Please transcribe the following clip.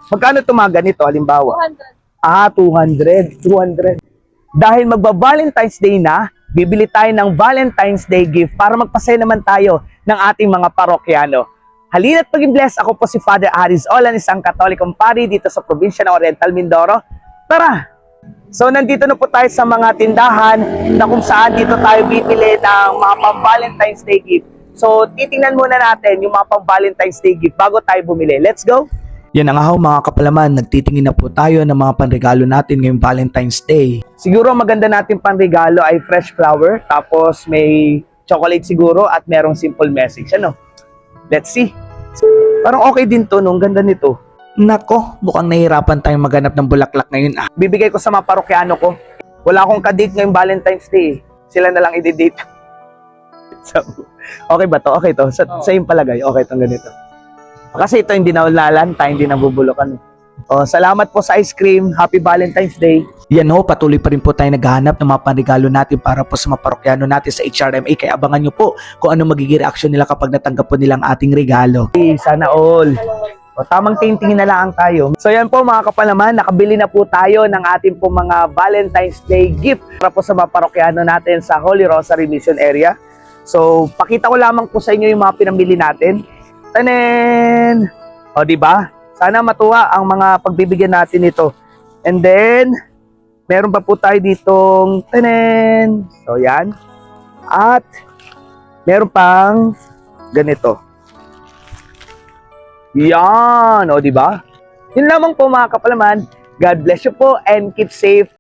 Magkano tumaga nito, halimbawa? 200. 200. Dahil magba-Valentine's Day na, bibili tayo ng Valentine's Day gift para magpasaya naman tayo ng ating mga parokyano. Halina't maging blessed. Ako po si Father Aris Olan, isang Katolikong pari dito sa probinsya ng Oriental Mindoro. Tara! So nandito na po tayo sa mga tindahan na kung saan dito tayo bibili ng mga pang-Valentine's Day gift. So titingnan muna natin yung mga pang-Valentine's Day gift bago tayo bumili. Let's go! Yan na nga ho mga kapalaman, nagtitingin na po tayo ng mga panregalo natin ngayong Valentine's Day. Siguro maganda natin panregalo ay fresh flower, tapos may chocolate siguro at merong simple message. Ano? Let's see. Parang okay din to, no? Ganda nito. Nako, mukhang nahihirapan tayong maghanap ng bulaklak ngayon. Bibigay ko sa mga parokyano ko. Wala akong kadate ngayong Valentine's Day. Sila na lang i-date. So, okay ba to? Okay to? Sa yung palagay, okay tong ganito. Kasi ito hindi na lalanta, hindi nabubulukan. Oh, salamat po sa ice cream. Happy Valentine's Day. Yan ho, patuloy pa rin po tayo naghahanap ng mga panregalo natin para po sa mga parokyano natin sa HRMA. Kaya abangan nyo po kung ano magiging reaksyon nila kapag natanggap po nilang ating regalo. Sana all. O, tamang tingin na lang tayo. So yan po mga kapalaman, nakabili na po tayo ng ating po mga Valentine's Day gift para po sa mga parokyano natin sa Holy Rosary Mission Area. So pakita ko lamang po sa inyo yung mga pinamili natin. Tanen! O diba? Sana matuwa ang mga pagbibigyan natin ito. And then, meron pa po tayo ditong tanen! So yan. At meron pang ganito. Yan! O diba? Yun lamang po mga kapalaman. God bless you po and keep safe.